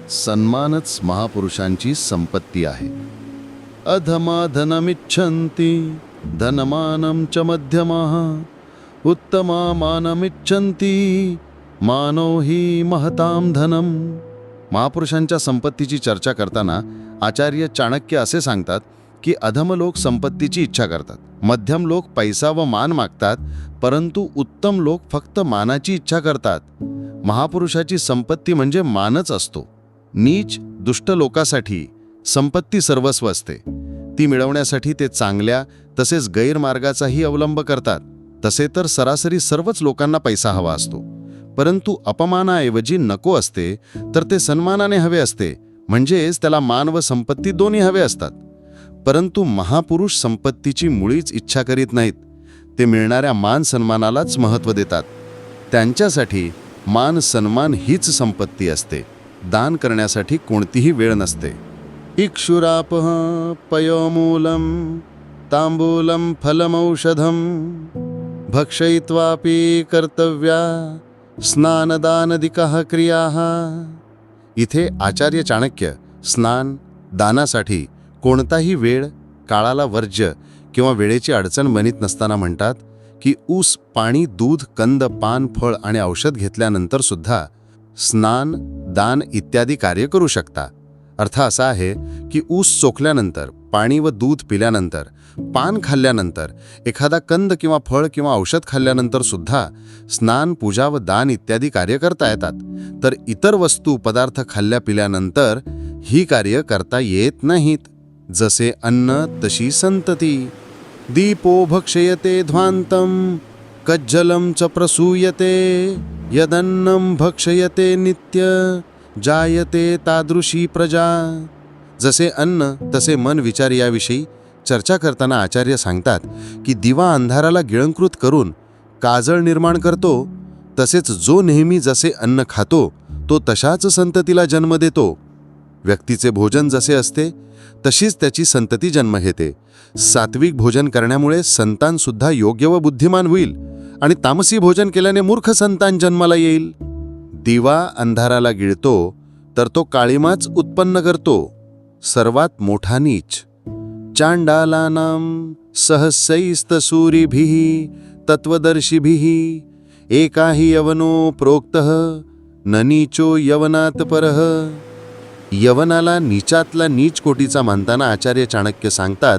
सन्मानच महापुरुषांची संपत्ती आहे. अधमाधनमिच्छन्ति धनमानं च मध्यमाः उत्तमामानमिच्छन्ति मानो हि महतां धनम. महापुरुषांच्या संपत्तीची चर्चा करताना आचार्य चाणक्य असे सांगतात की अधम लोक संपत्तीची इच्छा करतात, मध्यम लोक पैसा व मान मागतात, परंतु उत्तम लोक फक्त मानाची इच्छा करतात. महापुरुषाची संपत्ती म्हणजे मानच असतो. नीच दुष्ट लोकांसाठी संपत्ती सर्वस्व असते. ती मिळवण्यासाठी ते चांगल्या तसेच गैरमार्गाचाही अवलंब करतात. तसे तर सरासरी सर्वच लोकांना पैसा हवा असतो, परंतु अपमानाऐवजी नको असते तर ते सन्मानाने हवे असते. म्हणजेच त्याला मान व संपत्ती दोन्ही हवे असतात. परंतु महापुरुष संपत्तीची मुळीच इच्छा करीत नाहीत. ते मिळणाऱ्या मान सन्मानालाच महत्त्व देतात. त्यांच्यासाठी मान सन्मान हीच संपत्ती असते. दान करण्यासाठी कोणतीही वेळ नसते. इक्षुरापः पयोमूलं तांबूलं फलमौषधं भक्षयित्वापि कर्तव्या स्नानदानदिकः क्रियाः. इथे आचार्य चाणक्य स्नान दानासाठी कोणताही वेळ, काळाला वर्ज्य किंवा वेळेची अडचण बनत नसताना म्हणतात की ऊस, पाणी, दूध, कंद, पान, फळ आणि औषध घेतल्यानंतर सुद्धा स्नान, दान इत्यादी कार्य करू शकता. अर्थ असा आहे की ऊस चोखल्यानंतर, पाणी व दूध पिल्यानंतर, पान खाल्ल्यानंतर, एखादा कंद किंवा फळ किंवा औषध खाल्ल्यानंतर सुद्धा स्नान, पूजा व दान इत्यादी कार्य करता येतात. तर इतर वस्तू, पदार्थ खाल्ल्या पिल्यानंतर ही कार्य करता येत नाहीत. जसे अन्न तशी संतती. दीपो भक्षयते ध्वांतम कज्जलं च प्रसूयते यदन्नं भक्षयते नित्य जायते तादृशी प्रजा. जसे अन्न तसे मन विचार याविषयी चर्चा करताना आचार्य सांगतात की दिवा अंधाराला गिळंकृत करून काजळ निर्माण करतो, तसेच जो नेहमी जसे अन्न खातो तो तशाच संततीला जन्म देतो. व्यक्तीचे भोजन जसे असते तशीच त्याची संतती जन्म घेते. सात्विक भोजन करण्यामुळे संतानसुद्धा योग्य व बुद्धिमान होईल आणि तामसी भोजन केल्याने मूर्ख संतान जन्माला येईल. दिवा अंधाराला गिळतो तर तो काळिमाच उत्पन्न करतो. सर्वात मोठा नीच. चांडालानां सहस्रैस्तसूरिभिः तत्वदर्शिभिः एकाहि यवनो प्रोक्तः न नीचो यवनात् परः. यवनाला नीचातला नीच कोटीचा मानताना आचार्य चाणक्य सांगतात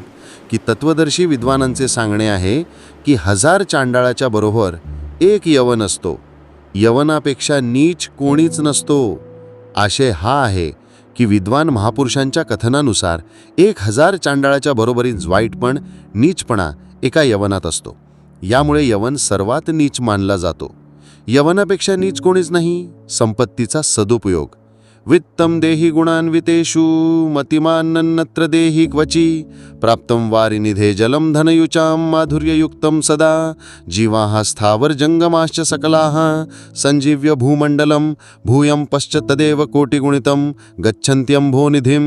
की तत्वदर्शी विद्वानांचे सांगणे आहे की 1000 चांडाळाच्या बरोबर एक यवन असतो. यवनापेक्षा नीच कोणीच नसतो. आशय हा आहे की विद्वान महापुरुषांच्या कथनानुसार 1000 चांडाळाच्या बरोबरीच वाईटपण, नीचपणा एका यवनात असतो. यामुळे यवन सर्वात नीच मानला जातो. यवनापेक्षा नीच कोणीच नाही. संपत्तीचा सदुपयोग. वित्तं देहि गुणान्वितेषु मतिमान्नत्र देहि क्वचि प्राप्तं वारिनिधे जलं धनयुचां माधुर्ययुक्तं सदा जीवाः स्थावर जंगमाश्च सकलाः संजीव्य भूमंडलं भूयं पश्च तदेव कोटिगुणितं गच्छन्त्यंभोनिधिं.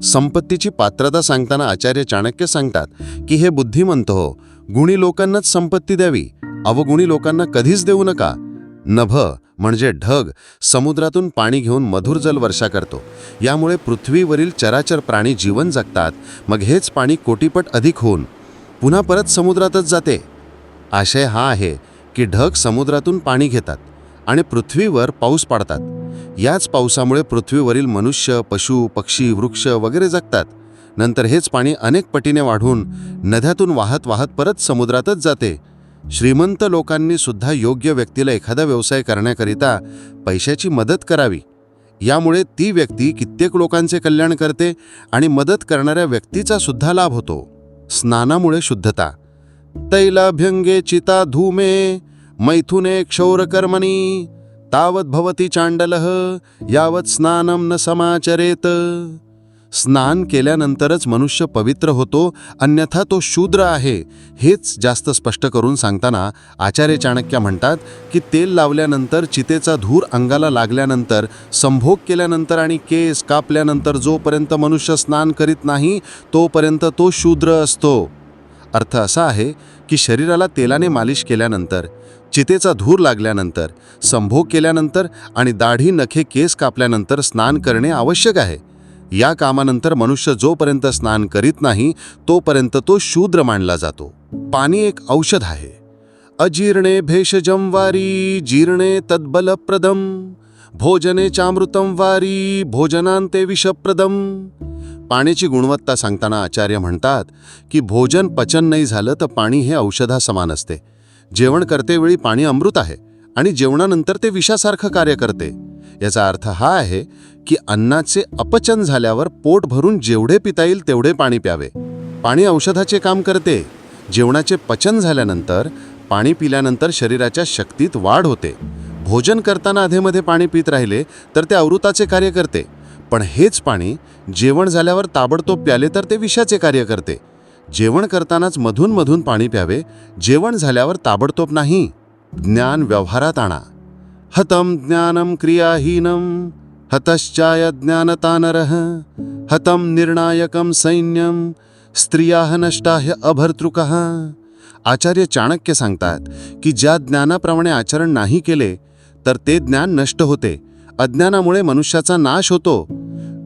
संपत्तीची पात्रता सांगताना आचार्य चाणक्य सांगतात की हे बुद्धिमंत हो, गुणी लोकांनाच संपत्ती द्यावी, अवगुणी लोकांना कधीच देऊ नका. नभ म्हणजे ढग समुद्रातून पाणी घेऊन मधुर जल वर्षा करतो. यामुळे पृथ्वीवरील चराचर प्राणी जीवन जगतात. मग हेच पाणी कोटीपट अधिक होऊन पुन्हा परत समुद्रातच जाते. आशय हा आहे की ढग समुद्रातून पाणी घेतात आणि पृथ्वीवर पाऊस पाडतात. याच पावसामुळे पृथ्वीवरील मनुष्य, पशु, पक्षी, वृक्ष वगैरे जगतात. नंतर हेच पाणी अनेक पटीने वाढून नद्यातून वाहत वाहत परत समुद्रातच जाते. श्रीमंत लोकांनी सुद्धा योग्य व्यक्तीला एखादा व्यवसाय करण्याकरिता पैशाची मदत करावी. यामुळे ती व्यक्ती कित्येक लोकांचे कल्याण करते आणि मदत करणाऱ्या व्यक्तीचा सुद्धा लाभ होतो. स्नानामुळे शुद्धता. तैलाभ्यंगे चिता धूमे मैथुने क्षौरकर्मणी तावत भवती चांडलः यावत स्नानं न समाचरेत. स्नान केल्यानंतरच मनुष्य पवित्र होतो, अन्यथा तो शूद्र आहे. हेच जास्त स्पष्ट करून सांगताना आचार्य चाणक्य म्हणतात की तेल लावल्यानंतर, चितेचा धूर अंगाला लागल्यानंतर, संभोग केल्यानंतर आणि केस कापल्यानंतर जोपर्यंत मनुष्य स्नान करीत नाही तोपर्यंत तो शूद्र असतो. अर्थ असा आहे की शरीराला तेलाने मालिश केल्यानंतर, चितेचा धूर लागल्यानंतर, संभोग केल्यानंतर आणि दाढी नखे केस कापल्यानंतर स्नान करणे आवश्यक आहे. या कामानंतर मनुष्य जोपर्यंत स्नान करीत नाही तोपर्यंत तो शूद्र मानला जातो. पाणी एक औषध आहे. अजीर्णे भेषजं वारी जीर्णे तद्बलप्रदम भोजने चामृतम वारी भोजनांते विषप्रदम. पाण्याची गुणवत्ता सांगताना आचार्य म्हणतात की भोजन पचन नाही झालं तर पाणी हे औषधासमान असते. जेवण करतेवेळी पाणी अमृत आहे आणि जेवणानंतर ते विषासारखं कार्य करते. याचा अर्थ हा आहे की अन्नाचे अपचन झाल्यावर पोट भरून जेवढे पिता येईल तेवढे पाणी प्यावे. पाणी औषधाचे काम करते. जेवणाचे पचन झाल्यानंतर पाणी पिल्यानंतर शरीराच्या शक्तीत वाढ होते. भोजन करताना अधेमध्ये पाणी पित राहिले तर ते अमृताचे कार्य करते, पण हेच पाणी जेवण झाल्यावर ताबडतोब प्याले तर ते विषाचे कार्य करते. जेवण करतानाच मधून मधून पाणी प्यावे, जेवण झाल्यावर ताबडतोब नाही. ज्ञान व्यवहारात आणा. हतम ज्ञानम क्रियाहीनम हतश्चाय ज्ञानतानरः हतम निर्णायकम सैन्यम स्त्रियाः नष्टाह्य अभर्तृकः. आचार्य चाणक्य सांगतात की ज्या ज्ञानाप्रमाणे आचरण नाही केले तर ते ज्ञान नष्ट होते. अज्ञानामुळे मनुष्याचा नाश होतो.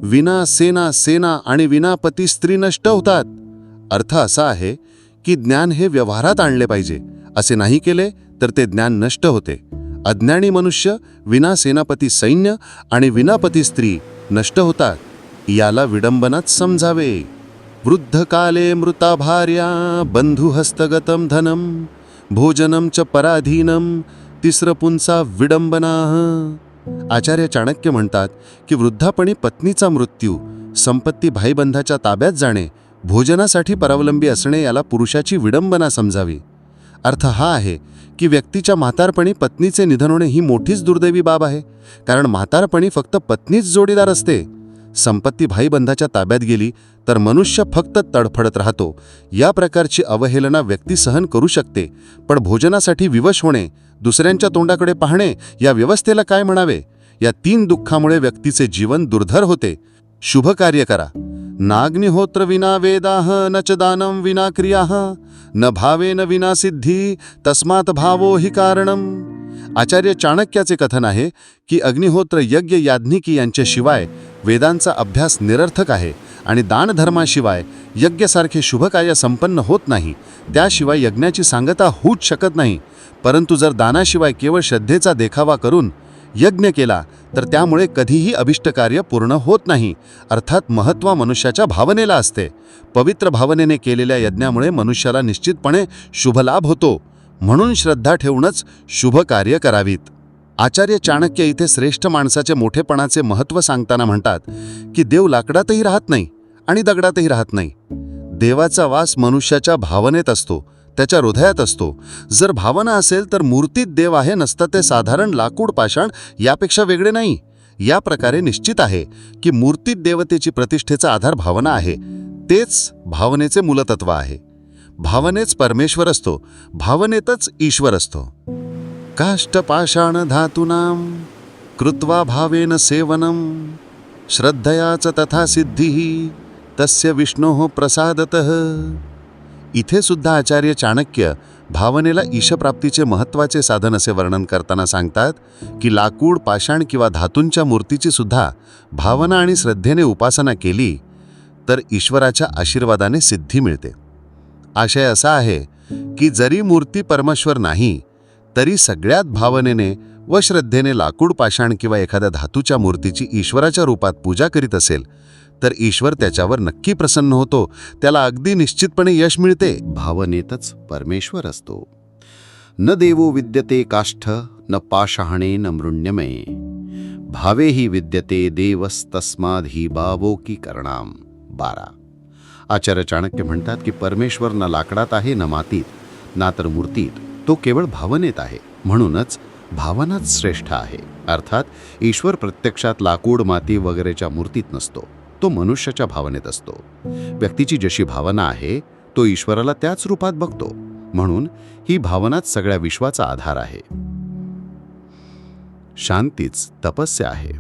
विना सेना सेना आणि विना पती स्त्री नष्ट होतात. अर्थ असा आहे की ज्ञान हे व्यवहारात आणले पाहिजे. असे नाही केले तर ते ज्ञान नष्ट होते. अज्ञानी मनुष्य विना सेनापती सैन्य आणि विनापती स्त्री नष्ट होतात. याला विडंबनात समजावे. वृद्धकाले मृता भार्या बंधुहस्तगतम धनम भोजनम च पराधीनम तिस्रपुंसा विडंबना. आचार्य चाणक्य म्हणतात की वृद्धापणी पत्नीचा मृत्यू, संपत्ती भाईबंधाच्या ताब्यात जाणे, भोजनासाठी परावलंबी असणे याला पुरुषाची विडंबना समजावी. अर्थ हा आहे की व्यक्तीच्या म्हातारपणी पत्नीचे निधन होणे ही मोठीच दुर्दैवी बाब आहे, कारण म्हातारपणी फक्त पत्नीच जोडीदार असते. संपत्ती भाईबंधाच्या ताब्यात गेली तर मनुष्य फक्त तडफडत राहतो. या प्रकारची अवहेलना व्यक्ती सहन करू शकते, पण भोजनासाठी विवश होणे, दुसऱ्यांच्या तोंडाकडे पाहणे या व्यवस्थेला काय म्हणावे. या 3 दुःखामुळे व्यक्तीचे जीवन दुर्धर होते. शुभ कार्य करा. नाग्निहोत्र विना वेदाः न च दानं विना क्रियाः न भावेन विना सिद्धी तस्मात् भावो हि कारणम. आचार्य चाणक्याचे कथन आहे की अग्निहोत्र यज्ञ याज्ञिकी यांच्याशिवाय वेदांचा अभ्यास निरर्थक आहे आणि दानधर्माशिवाय यज्ञसारखे शुभकार्य संपन्न होत नाही. त्याशिवाय यज्ञाची सांगता होऊच शकत नाही. परंतु जर दानाशिवाय केवळ श्रद्धेचा देखावा करून यज्ञ केला तर त्यामुळे कधीही अभिष्ट कार्य पूर्ण होत नाही. अर्थात महत्त्व मनुष्याच्या भावनेला असते. पवित्र भावनेने केलेल्या यज्ञामुळे मनुष्याला निश्चितपणे शुभलाभ होतो. म्हणून श्रद्धा ठेवूनच शुभ कार्य करावीत. आचार्य चाणक्य इथे श्रेष्ठ माणसाचे मोठेपणाचे महत्त्व सांगताना म्हणतात की देव लाकडातही राहत नाही आणि दगडातही राहत नाही. देवाचा वास मनुष्याच्या भावनेत असतो, त्याच्या हृदयात असतो. जर भावना असेल तर मूर्तीत देव आहे, नसता ते साधारण लाकूड पाषाण यापेक्षा वेगळे नाही. या प्रकारे निश्चित आहे की मूर्तीत देवतेची प्रतिष्ठेचा आधार भावना आहे. तेच भावनेचे मूलतत्व आहे. भावनेच परमेश्वर असतो, भावनेतच ईश्वर असतो. काष्ठपाषाण धातूनां कृत्वा भावेन सेवनम श्रद्धयाच तथा सिद्धिः तस्य विष्णोः प्रसादतः. इथे सुद्धा आचार्य चाणक्य भावनेला ईशप्राप्तीचे महत्त्वाचे साधन असे वर्णन करताना सांगतात की लाकूड, पाषाण किंवा धातूंच्या मूर्तीची सुद्धा भावना आणि श्रद्धेने उपासना केली तर ईश्वराच्या आशीर्वादाने सिद्धी मिळते. आशय असा आहे की जरी मूर्ती परमेश्वर नाही तरी सगळ्यात भावनेने व श्रद्धेने लाकूड, पाषाण किंवा एखाद्या धातूच्या मूर्तीची ईश्वराच्या रूपात पूजा करीत असेल तर ईश्वर त्याच्यावर नक्की प्रसन्न होतो. त्याला अगदी निश्चितपणे यश मिळते. भावनेतच परमेश्वर असतो. न देवो विद्यते काष्ठ न पाषाणे न मृण्यमे भावे ही विद्यते देवस्तस्माद् भावो की करणाम. 12. आचार्य चाणक्य म्हणतात की परमेश्वर न लाकडात आहे न मातीत ना तर मूर्तीत, तो केवळ भावनेत आहे. म्हणूनच भावनाच श्रेष्ठ आहे. अर्थात ईश्वर प्रत्यक्षात लाकूड, माती वगैरेच्या मूर्तीत नसतो, तो मनुष्याच्या भावनेत असतो. व्यक्तीची जशी भावना आहे तो ईश्वराला त्याच रूपात बघतो. म्हणून ही भावनाच सगळ्या विश्वाचा आधार आहे. शांतीच तपस्या आहे.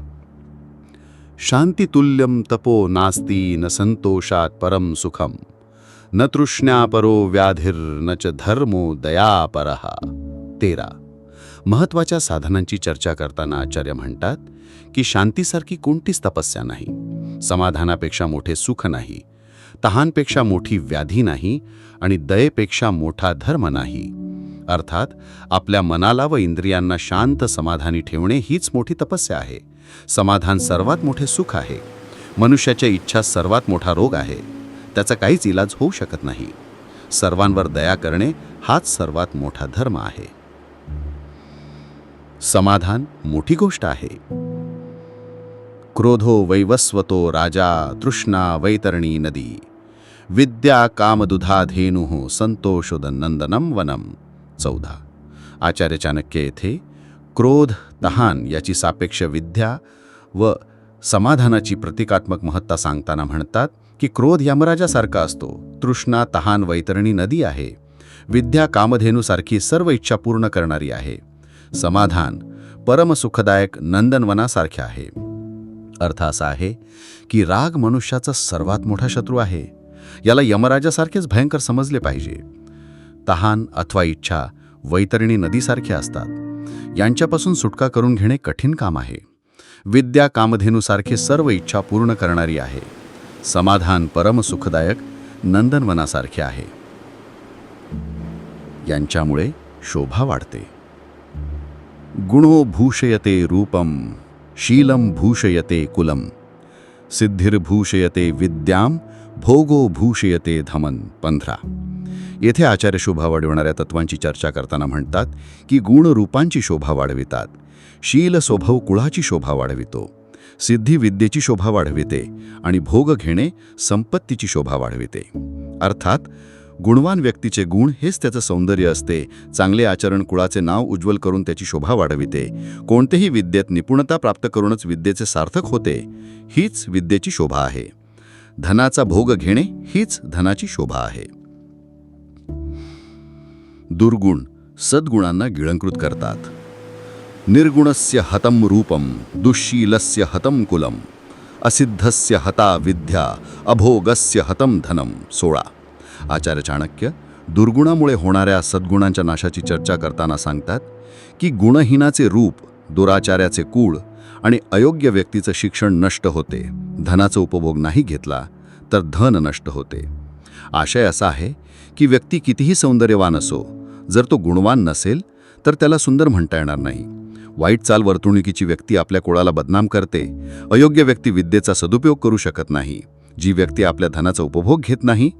शांतितुल्यम तपो नास्ति न संतोषात परम सुखम न तृष्ण्या परो व्याधिर न च धर्मो दयापरः. 13. महत्त्वाच्या साधनांची चर्चा करताना आचार्य म्हणतात की शांतीसारखी कोणतीच तपस्या नाही, समाधानापेक्षा मोठे सुख नाही, तहानपेक्षा मोठी व्याधी नाही आणि दयेपेक्षा मोठा धर्म नाही. अर्थात आपल्या मनाला व इंद्रियांना शांत समाधानी ठेवणे हीच मोठी तपस्या आहे. समाधान सर्वात मोठे सुख आहे. मनुष्याच्या इच्छा सर्वात मोठा रोग आहे. त्याचा काहीच इलाज होऊ शकत नाही. सर्वांवर दया करणे हाच सर्वात मोठा धर्म आहे. समाधान मोठी गोष्ट आहे. क्रोधो वैवस्वतो राजा तृष्णा वैतरणी नदी विद्या कामदुधाधेनुः संतोषोदनंदनम वनम. 14. आचार्य चाणक्य येथे क्रोध, तहान याची सापेक्ष विद्या व समाधानाची प्रतिकात्मक महत्ता सांगताना म्हणतात की क्रोध यमराजासारखा असतो, तृष्णा तहान वैतरणी नदी आहे, विद्या कामधेनूसारखी सर्व इच्छा पूर्ण करणारी आहे, समाधान परमसुखदायक नंदनवनासारखे आहे. अर्थ असा आहे की राग मनुष्याचा सर्वात मोठा शत्रू आहे. याला यमराजासारखेच भयंकर समजले पाहिजे. तहान अथवा इच्छा वैतरणी नदीसारख्या असतात. यांच्यापासून सुटका करून घेणे कठीण काम आहे. विद्या कामधेनूसारखे सर्व इच्छा पूर्ण करणारी आहे. समाधान परमसुखदायक नंदनवनासारखे आहे. यांच्यामुळे शोभा वाढते. गुणो भूषयते रूपम शीलम भूषयते कुलम सिद्धिर्भूषयते विद्याम भोगो भूषयते धमन. 15. येथे आचार्य शोभा वाढविणाऱ्या तत्वांची चर्चा करताना म्हणतात की गुण रूपांची शोभा वाढवितात, शील स्वभाव कुळाची शोभा वाढवितो, सिद्धी विद्येची शोभा वाढविते आणि भोग घेणे संपत्तीची शोभा वाढविते. अर्थात गुणवान व्यक्तीचे गुण हेच त्याचं सौंदर्य असते. चांगले आचरण कुळाचे नाव उज्ज्वल करून त्याची शोभा वाढविते. कोणतेही विद्येत निपुणता प्राप्त करूनच विद्येचे सार्थक होते. हीच विद्येची शोभा आहे. धनाचा भोग घेणे हीच धनाची शोभा आहे. दुर्गुण सद्गुणांना गिळंकृत करतात. निर्गुणस्य हतम रूपम दुःशीलस्य हतम कुलम असिद्धस्य हता विद्या अभोगस्य हतम धनम. 16. आचार्य चाणक्य दुर्गुणामुळे होणाऱ्या सद्गुणांच्या नाशाची चर्चा करताना सांगतात की गुणहीनाचे रूप, दुराचार्याचे कूळ आणि अयोग्य व्यक्तीचं शिक्षण नष्ट होते. धनाचा उपभोग नाही घेतला तर धन नष्ट होते. आशय असा आहे की व्यक्ती कितीही सौंदर्यवान असो, जर तो गुणवान नसेल तर त्याला सुंदर म्हणता येणार नाही. वाईट चाल वर्तणुकीची व्यक्ती आपल्या कुळाला बदनाम करते. अयोग्य व्यक्ती विद्येचा सदुपयोग करू शकत नाही. जी व्यक्ती आपल्या धनाचा उपभोग घेत नाही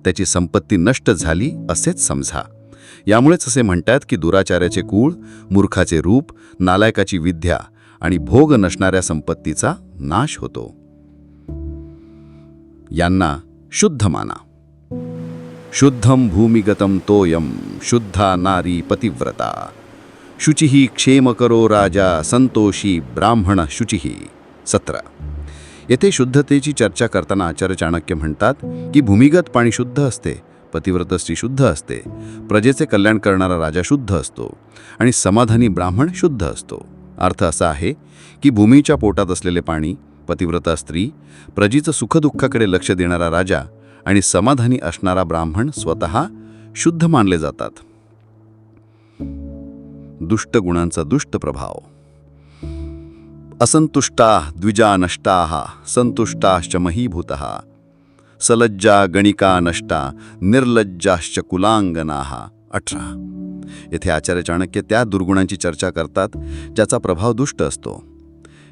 त्याची संपत्ती नष्ट झाली असेच समजा. यामुळेच असे म्हणतात की दुराचार्याचे कूळ, मूर्खाचे रूप, नालायकाची विद्या आणि भोग नसणाऱ्या संपत्तीचा नाश होतो. यांना शुद्ध माना. शुद्धम भूमिगतम तोयम शुद्धा नारी पतिव्रता शुचिही क्षेम करो राजा संतोषी ब्राह्मण शुचिही. 17. येथे शुद्धतेची चर्चा करताना आचार्य चाणक्य म्हणतात की भूमिगत पाणी शुद्ध असते, पतिव्रत स्त्री शुद्ध असते, प्रजेचे कल्याण करणारा राजा शुद्ध असतो आणि समाधानी ब्राह्मण शुद्ध असतो. अर्थ असा आहे की भूमीच्या पोटात असलेले पाणी, पतिव्रता स्त्री, प्रजेचं सुखदुःखाकडे लक्ष देणारा राजा आणि समाधानी असणारा ब्राह्मण स्वतः शुद्ध मानले जातात. दुष्ट गुणांचा दुष्ट प्रभाव. असंतुष्टा द्विजा नष्टा संतुष्टाश्च महीभूतः सलज्जा गणिका नष्टा निर्लज्जाश्च कुलांगना. 18. येथे आचार्य चाणक्य त्या दुर्गुणांची चर्चा करतात ज्याचा प्रभाव दुष्ट असतो.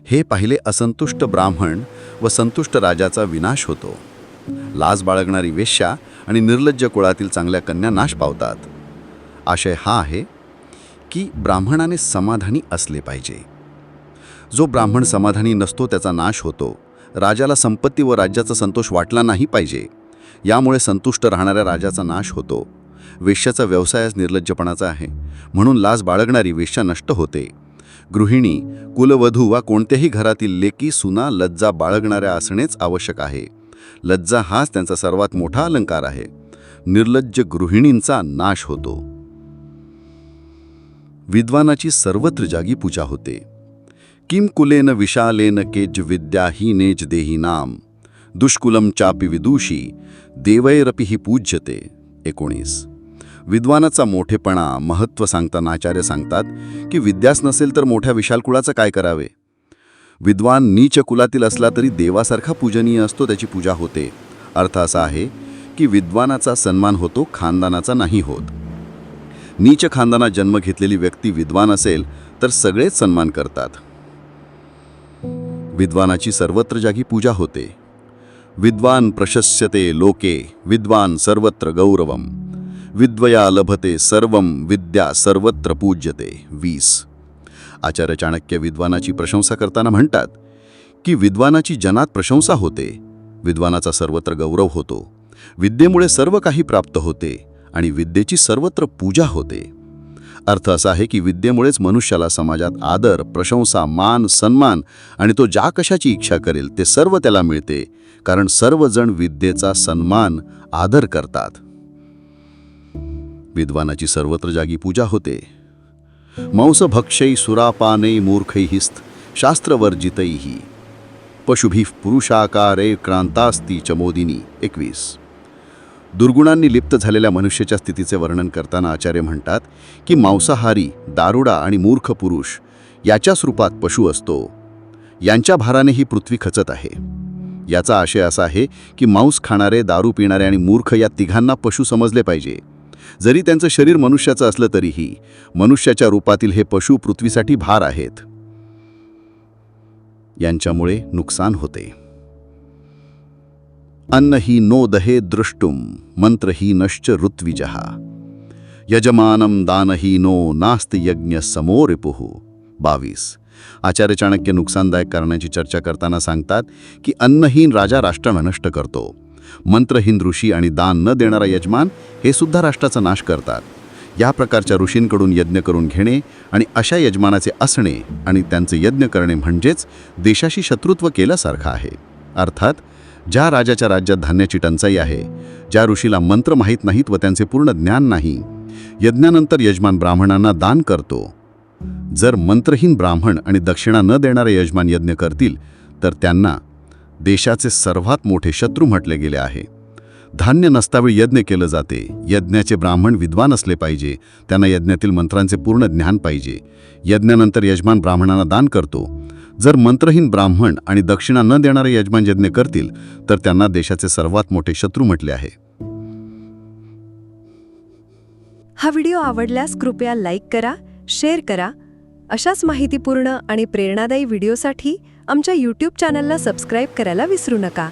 हे पाहिले असंतुष्ट ब्राह्मण व संतुष्ट राजाचा विनाश होतो. लाज बाळगणारी वेश्या आणि निर्लज्ज कुळातील चांगल्या कन्या नाश पावतात. आशय हा आहे की ब्राह्मणाने समाधानी असले पाहिजे. जो ब्राह्मण समाधानी नसतो त्याचा नाश होतो. राजाला संपत्ती व राज्याचा संतोष वाटला नाही पाहिजे. यामुळे संतुष्ट राहणाऱ्या राजाचा नाश होतो. वेश्याचा व्यवसायच निर्लज्जपणाचा आहे, म्हणून लाज बाळगणारी वेश्या नष्ट होते. गृहिणी, कुलवधू वा कोणत्याही घरातील लेकी सुना लज्जा बाळगणाऱ्या असणेच आवश्यक आहे. लज्जा हाच त्यांचा सर्वात मोठा अलंकार आहे. निर्लज्ज गृहिणींचा नाश होतो. विद्वानाची सर्वत्र जागी पूजा होते. किम कुलेन विशालेन केज विद्याहीनेज देहीनाम दुष्कुलम चापि विदुषी देवैरपि ही पूज्यते. 19. विद्वानाचा मोठेपणा महत्त्व सांगताना आचार्य सांगतात की विद्याच नसेल तर मोठ्या विशाल कुळाचं काय करावे. विद्वान नीच कुलातील असला तरी देवासारखा पूजनीय असतो, त्याची पूजा होते. अर्थ असा आहे की विद्वानाचा सन्मान होतो, खानदानाचा नाही होत. नीच खानदानात जन्म घेतलेली व्यक्ती विद्वान असेल तर सगळेच सन्मान करतात. विद्वानाची सर्वत्र जागी पूजा होते. विद्वान प्रशस्यते लोके विद्वान सर्वत्र गौरवम विद्वया लभते सर्वम विद्या सर्वत्र पूज्यते. 20. आचार्य चाणक्य विद्वानाची प्रशंसा करताना म्हणतात की विद्वानाची जनात प्रशंसा होते, विद्वानाचा सर्वत्र गौरव होतो, विद्येमुळे सर्व काही प्राप्त होते आणि विद्येची सर्वत्र पूजा होते. अर्थ असा आहे की विद्येमुळेच मनुष्याला समाजात आदर, प्रशंसा, मान, सन्मान आणि तो ज्या कशाची इच्छा करेल ते सर्व त्याला मिळते, कारण सर्वजण विद्येचा सन्मान, आदर करतात. विद्वानाची सर्वत्र जागी पूजा होते. मांसभक्षै सुरापानै मूर्खैहिस्त शास्त्रवर्जितैः पशुभिः पुरुषाकारे क्रांतास्ती चमोदिनी. 21. दुर्गुणांनी लिप्त झालेल्या मनुष्याच्या स्थितीचे वर्णन करताना आचार्य म्हणतात की मांसाहारी, दारुडा आणि मूर्ख पुरुष याच्याच रूपात पशु असतो. यांच्या भाराने ही पृथ्वी खचत आहे. याचा आशय असा आहे की मांस खाणारे, दारू पिणारे आणि मूर्ख या तिघांना पशु समजले पाहिजे. जरी त्यांचं शरीर मनुष्याचं असलं तरीही मनुष्याच्या रूपातील हे पशु पृथ्वीसाठी भार आहेत. यांच्यामुळे नुकसान होते. अन्न ही नो दहे दृष्टुम मंत्र ही नश्च ऋत्विजः यजमानम दान ही नो नास्त यज्ञ समो रिपुः. 22. आचार्य चाणक्य नुकसानदायक कारणाची चर्चा करताना सांगतात की अन्नहीन राजा राष्ट्र नष्ट करतो. मंत्रहीन ऋषी आणि दान न देणारा यजमान हे सुद्धा राष्ट्राचा नाश करतात. या प्रकारच्या ऋषींकडून यज्ञ करून घेणे आणि अशा यजमानाचे असणे आणि त्यांचे यज्ञ करणे म्हणजेच देशाशी शत्रुत्व केल्यासारखं आहे. अर्थात ज्या राजाच्या राज्यात धान्याची टंचाई आहे, ज्या ऋषीला मंत्र माहीत नाहीत व त्यांचे पूर्ण ज्ञान नाही, यज्ञानंतर यजमान ब्राह्मणांना दान करतो. जर मंत्रहीन ब्राह्मण आणि दक्षिणा न देणारे यजमान यज्ञ करतील तर त्यांना देशाचे सर्वात मोठे शत्रू म्हटले गेले आहे. धान्य नसतावेळी यज्ञ केलं जाते. यज्ञाचे ब्राह्मण विद्वान असले पाहिजे, त्यांना यज्ञातील मंत्रांचे पूर्ण ज्ञान पाहिजे. यज्ञानंतर यजमान ब्राह्मणांना दान करतो. जर मंत्रहीन ब्राह्मण आणि दक्षिणा न देणारे यजमान यज्ञ करतील तर त्यांना देशाचे सर्वात मोठे शत्रू म्हटले आहे. हा व्हिडिओ आवडल्यास कृपया लाईक करा, शेअर करा. अशाच माहितीपूर्ण आणि प्रेरणादायी व्हिडिओसाठी आमच्या YouTube चॅनलला सबस्क्राईब करायला विसरू नका.